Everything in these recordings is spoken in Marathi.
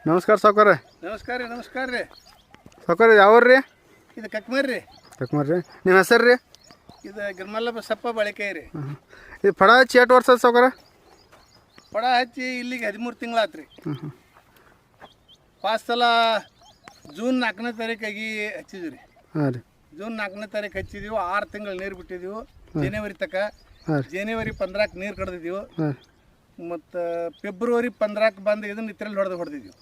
ನಮಸ್ಕಾರ ಸಾವ್ಕಾರ. ನಮಸ್ಕಾರ ರೀ. ನಮಸ್ಕಾರ ರೀ. ಸಾವ್ಕಾರ ಯಾವ್ರು ರೀ? ಇದು ಕಕ್ಮರ್ ರೀ. ಕಕ್ಮರ್ ರೀ. ನಿಮ್ಮ ಹೆಸರು ರೀ? ಇದು ಗಿರ್ಮಲ್ಲ ಬಸಪ್ಪ ಬಾಳಿಕಾಯಿ ರೀ. ಇದು ಪಡ ಹಚ್ಚಿ ಎಷ್ಟು ವರ್ಷ ಸಾವ್ಕಾರ? ಪಡ ಹಚ್ಚಿ ಇಲ್ಲಿಗೆ 13 ತಿಂಗಳಾತು ರೀ. ಪಾಸ್ ಸಲ ಜೂನ್ 4ನೇ ತಾರೀಕಾಗಿ ಹಚ್ಚಿದ್ವಿ ರೀ. ಹಾಂ ರೀ. ಜೂನ್ 4ನೇ ತಾರೀಕು ಹಚ್ಚಿದೀವಿ. 6 ತಿಂಗಳು ನೀರು ಬಿಟ್ಟಿದ್ದೀವಿ. ಜನವರಿ ತನಕ. ಜನವರಿ 15ಕ್ಕೆ ನೀರು ಕಡ್ದಿದ್ದೀವಿ. ಮತ್ತು ಫೆಬ್ರವರಿ 15ಕ್ಕೆ ಬಂದು ಇದನ್ನ ಇದ್ರಲ್ಲಿ ಹೊಡೆದಿದ್ದೀವಿ.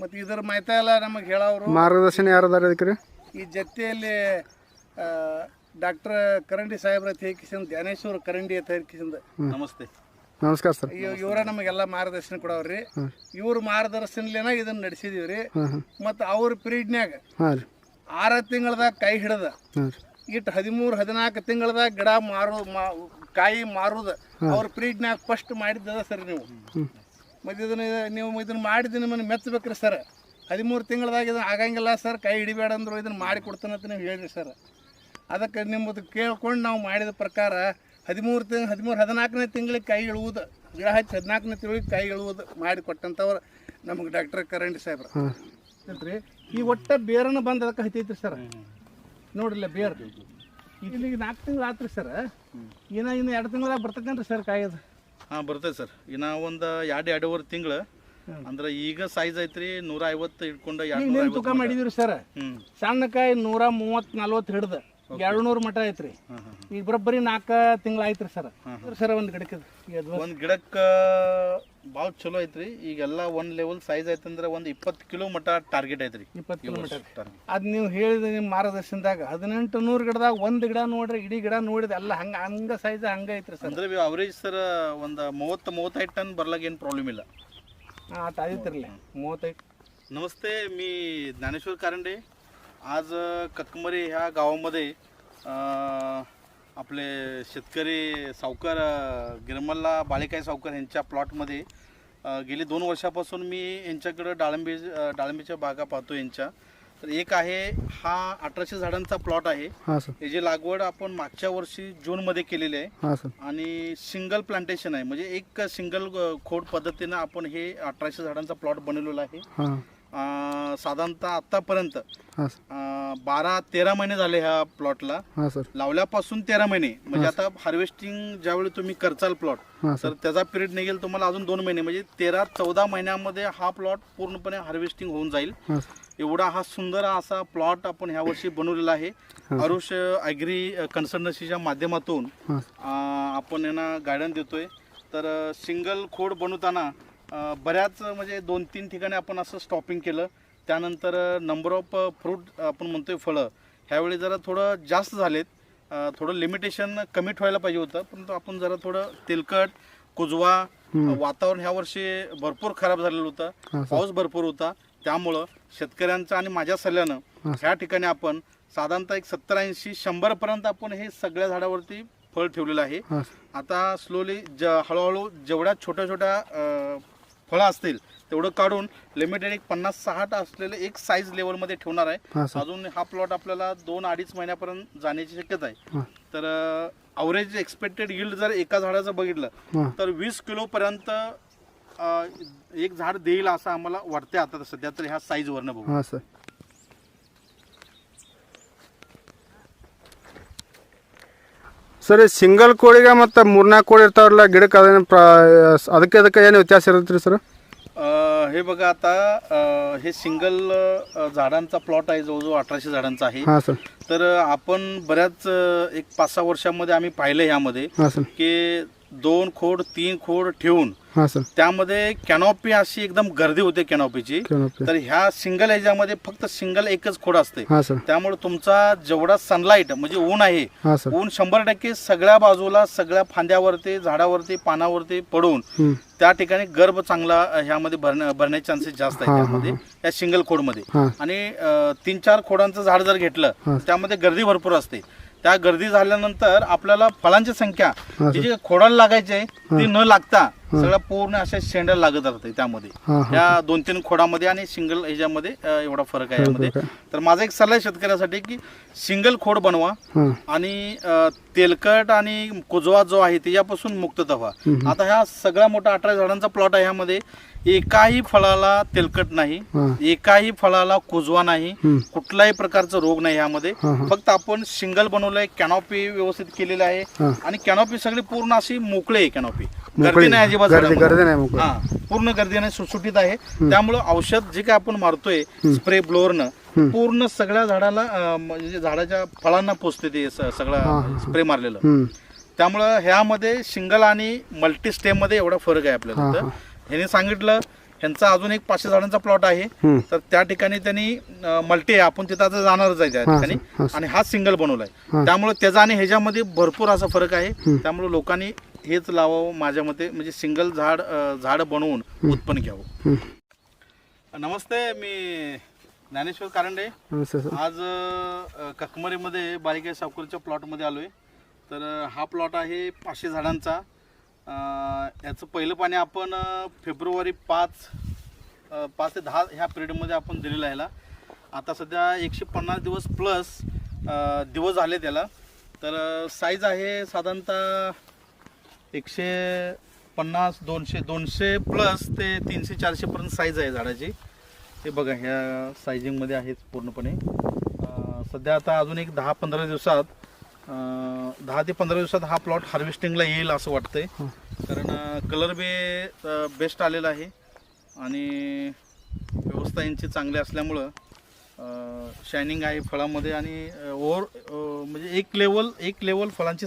ಮತ್ತು ಇದರ ಮಾಹಿತಿ ಎಲ್ಲ ನಮಗೆ ಹೇಳೋರು ಮಾರ್ಗದರ್ಶನ ಯಾರದಾರ ಅದಕ್ಕೆ ರೀ? ಈ ಜೊತೆಯಲ್ಲಿ ಡಾಕ್ಟರ್ ಕರಂಡಿ ಸಾಹೇಬ್ರ ತೇಕಿಸಿಂದ ಧ್ಯಾನೇಶ್ವರ ಕರಂಡಿ ತೇಕಿಸಿಂದ ನಮಸ್ತೆ. ನಮಸ್ಕಾರ ಸರ್. ಇವರ ನಮಗೆಲ್ಲ ಮಾರ್ಗದರ್ಶನ ಕೊಡವ್ರಿ. ಇವ್ರ ಮಾರ್ಗದರ್ಶನಲೇನ ಇದನ್ನ ನಡೆಸಿದೀವಿ ರೀ. ಮತ್ತು ಅವ್ರ ಪೀರಿಯಡ್ನ್ಯಾಗ 6 ತಿಂಗಳದಾಗ ಕೈ ಹಿಡ್ದ ಇಟ್ಟು 13-14 ತಿಂಗಳದಾಗ ಗಿಡ ಕಾಯಿ ಮಾರುದು ಅವ್ರ ಪೀರಿಯಡ್ನ್ಯಾಗ ಫಸ್ಟ್ ಮಾಡಿದ್ದದ ಸರ್. ಮತ್ತು ಇದನ್ನ ಮಾಡಿದ ನಿಮ್ಮನ್ನು ಮೆಚ್ಚಬೇಕ್ರಿ ಸರ್. 13 ತಿಂಗಳದಾಗ ಇದನ್ನು ಆಗಂಗಿಲ್ಲ ಸರ್, ಕೈ ಹಿಡಿಬೇಡ ಅಂದ್ರು ಇದನ್ನು ಮಾಡಿ ಕೊಡ್ತಾನೆ ಅಂತ ನೀವು ಹೇಳಿರಿ ಸರ್. ಅದಕ್ಕೆ ನಿಮ್ಮದು ಕೇಳ್ಕೊಂಡು ನಾವು ಮಾಡಿದ ಪ್ರಕಾರ 14ನೇ ತಿಂಗಳಿಗೆ ಕೈ ಇಳುವುದು, ಗಿಡ ಹಚ್ಚಿ 14ನೇ ತಿಂಗಳಿಗೆ ಕೈ ಇಳುವುದು ಮಾಡಿ ಕೊಟ್ಟಂಥವ್ರು ನಮಗೆ ಡಾಕ್ಟರ್ ಕರಂಡಿ ಸಾಹೇಬ್ರ ರೀ. ಈ ಒಟ್ಟ ಬೇರನ ಬಂದು ಅದಕ್ಕೆ ಹತ್ತೈತ್ರಿ ಸರ್. ನೋಡಿಲ್ಲ ಬೇರ್ ಇಲ್ಲಿಗೆ 4 ತಿಂಗಳು ಆತ್ರಿ ಸರ್. ಇನ್ನು 2 ತಿಂಗಳಾಗ ಬರ್ತಕ್ಕಂಥ ಸರ್ ಕಾಯದು. ಹಾಂ ಬರ್ತದೆ ಸರ್. ಇನ್ನು ಒಂದು 2-2.5 ತಿಂಗಳು ಅಂದ್ರೆ ಈಗ ಸೈಜ್ ಐತ್ರಿ 150 ಇಟ್ಕೊಂಡು 200 ತೂಕ ಮಾಡಿದಿರಿ ಸರ್. ಸಣ್ಣ ಕಾಯಿ 130-140 ಹಿಡ್ದು 200 ಮಟ ಐತ್ರಿ. ಈಗ ಬರೋಬ್ಬರಿ 4 ತಿಂಗಳು ಆಯ್ತ್ರಿ ಸರ್. ಸರ್ ಒಂದು ಗಿಡಕ್ಕೆ ಭಾಳ ಚಲೋ ಐತ್ರಿ. ಈಗೆಲ್ಲ ಒಂದು ಲೆವೆಲ್ ಸೈಜ್ ಐತಂದ್ರೆ ಒಂದು 20 ಕಿಲೋ ಮಟ ಟಾರ್ಗೆಟ್ ಐತ್ರಿ. 20 ಕಿಲೋಮೀಟರ್ ಅದು ನೀವು ಹೇಳಿದ ನಿಮ್ಮ ಮಾರ್ಗದರ್ಶನದಾಗ 1800 ಗಿಡದಾಗ ಒಂದು ಗಿಡ ನೋಡ್ರಿ, ಇಡೀ ಗಿಡ ನೋಡಿದ ಎಲ್ಲ ಹಂಗ ಸೈಜ್ ಹಂಗ ಐತ್ರಿ ಸರ್. ಅಂದ್ರೆ ಅವರೇಜ್ ಸರ್ ಒಂದು 30-35 टन भरलाग ಏನು प्रॉब्लेम ಇಲ್ಲ. आता आदित्रले 35. नमस्ते, मी ज्ञानेश्वर कारंडे. आज ककमरी ह्या गावामध्ये आपले शेतकरी सावकार गिरमल्ला बाळेकाई सावकार यांच्या प्लॉटमध्ये गेली 2 वर्षापासून मी यांच्याकडे डाळिंबीच्या बागा पाहतो यांच्या. तर एक आहे हा 1800 झाडांचा प्लॉट आहे. याची लागवड आपण मागच्या वर्षी जूनमध्ये केलेली आहे आणि सिंगल प्लांटेशन आहे. म्हणजे एक सिंगल खोड पद्धतीने आपण हे 1800 झाडांचा प्लॉट बनवलेला आहे. साधारणतः आतापर्यंत 12-13 महिने झाले ह्या प्लॉटला. लावल्यापासून 13 महिने म्हणजे आता हार्वेस्टिंग ज्यावेळी तुम्ही करचाल प्लॉट तर त्याचा पिरियड निघेल तुम्हाला अजून 2 महिने म्हणजे 13-14 महिन्यामध्ये हा प्लॉट पूर्णपणे हार्वेस्टिंग होऊन जाईल. एवढा हा सुंदर असा प्लॉट आपण ह्या वर्षी बनवलेला आहे. आरुष ॲग्री कन्सल्टन्सीच्या माध्यमातून आपण यांना गायडन्स देतोय. तर सिंगल खोड बनवताना बऱ्याच म्हणजे 2-3 ठिकाणी आपण असं स्टॉपिंग केलं. त्यानंतर नंबर ऑफ फ्रूट आपण म्हणतोय फळं ह्यावेळी जरा थोडं जास्त झालेत. थोडं लिमिटेशन कमी ठेवायला पाहिजे होतं, परंतु आपण जरा थोडं तेलकट कुजवा वातावरण ह्या वर्षी भरपूर खराब झालेलं होतं. पाऊस भरपूर होता. त्यामुळं शेतकऱ्यांचं आणि माझ्या सल्ल्यानं ह्या ठिकाणी आपण साधारणतः एक 70-80-100 पर्यंत आपण हे सगळ्या झाडावरती फळ ठेवलेलं आहे. आता स्लोली हळूहळू जेवढ्या छोट्या छोट्या फळं असतील तेवढं काढून लिमिटेड एक 50-60 असलेलं एक साईज लेवलमध्ये ठेवणार आहे. अजून हा प्लॉट आपल्याला 2-2.5 महिन्यापर्यंत जाण्याची शक्यता आहे. तर अवरेज एक्सपेक्टेड यील्ड जर एका झाडाचं बघितलं तर 20 किलोपर्यंत एक झाड देईल असं आम्हाला वाटते आता सध्या तर ह्या साईजवरनं बघू. ಸರ್ ಸಿಂಗಲ್ ಕೋಡಿಗೆ ಮತ್ತು 3-4 ಕೋಡಿ ಇರ್ತಾವಲ್ಲ ಗಿಡಕ್ಕೆ ಅದಕ್ಕೆ ಏನು ವ್ಯತ್ಯಾಸ ಇರುತ್ತೆ ರೀ ಸರ್? हे बघा आता हे सिंगल झाडांचा प्लॉट आहे, जवळजवळ 1800 झाडांचा आहे. तर आपण बऱ्याच एक 5-6 वर्षांमध्ये आम्ही पाहिलं ह्यामध्ये की 2 खोड 3 खोड ठेवून त्यामध्ये कॅनॉपी अशी एकदम गर्दी होते कॅनॉपीची. तर ह्या सिंगल ह्याच्यामध्ये फक्त सिंगल एकच खोड असते. त्यामुळे तुमचा जेवढा सनलाईट म्हणजे ऊन आहे ऊन 100% सगळ्या बाजूला सगळ्या फांद्यावरती झाडावरती पानावरती पडून त्या ठिकाणी गर्भ चांगला ह्यामध्ये भरण्याचे चान्सेस जास्त आहेत त्यामध्ये या सिंगल खोडमध्ये. आणि 3-4 खोडांचं झाड जर घेतलं त्यामध्ये गर्दी भरपूर असते. त्या गर्दी झाल्यानंतर आपल्याला फळांची संख्या जी खोडाला लागायची आहे ती न लागता सगळ्या पूर्ण अशा शेंड्या लागत राहते त्यामध्ये या 2-3 खोडामध्ये आणि सिंगल ह्याच्यामध्ये एवढा फरक आहे यामध्ये. तर माझा एक सल्ला आहे शेतकऱ्यासाठी की सिंगल खोड बनवा आणि तेलकट आणि कुजवा जो आहे त्याच्यापासून मुक्तता व्हा. आता ह्या सगळा मोठा 18 झाडांचा प्लॉट आहे. ह्यामध्ये एकाही फळाला तेलकट नाही, एकाही फळाला कुजवा नाही, कुठलाही प्रकारचा रोग नाही यामध्ये. फक्त आपण सिंगल बनवलंय, कॅनॉपी व्यवस्थित केलेलं आहे आणि कॅनॉपी सगळी पूर्ण अशी मोकळी आहे. कॅनॉपी गर्दी नाही अजिबात, हा पूर्ण गर्दी नाही, सुटसुटीत आहे. त्यामुळं औषध जे काय आपण मारतोय स्प्रे ब्लोअरनं पूर्ण सगळ्या झाडाला म्हणजे झाडाच्या फळांना पोचते ते सगळं स्प्रे मारलेलं. त्यामुळं ह्यामध्ये सिंगल आणि मल्टी स्टेम मध्ये एवढा फरक आहे आपल्याला. ह्याने सांगितलं ह्यांचा अजून एक 500 झाडांचा प्लॉट आहे, तर त्या ठिकाणी त्यांनी मल्टी आहे, आपण तिथं आता जाणारच आहे त्या ठिकाणी, आणि हा सिंगल बनवलाय. त्यामुळे त्याचा आणि ह्याच्यामध्ये भरपूर असा फरक आहे. त्यामुळे लोकांनी हेच लावावं माझ्या मते, म्हणजे सिंगल झाड बनवून उत्पन्न घ्यावं. नमस्ते, मी ज्ञानेश्वर कारंडे. आज ककमरीमध्ये बालिका सावकरच्या प्लॉटमध्ये आलोय. तर हा प्लॉट आहे 500 झाडांचा. याचं पहिलं पाणी आपण फेब्रुवारी 5 ते 10 ह्या पिरियडमध्ये आपण दिलेलं आहे. आता सध्या 150 दिवस प्लस दिवस झाले त्याला. तर साईज आहे साधारणतः 150, 200 प्लस ते 300-400 पर्यंत साईज आहे झाडाची. ते बघा ह्या सायझिंगमध्ये आहेत पूर्णपणे. सध्या आता अजून एक 10-15 दिवसात 10 ते 15 दिवसात हा प्लॉट हार्वेस्टिंगला येईल असं वाटतंय. कारण कलर बी बेस्ट आलेला आहे आणि व्यवस्था यांची चांगली असल्यामुळं शायनिंग आहे फळामध्ये आणि म्हणजे एक लेवल फळांची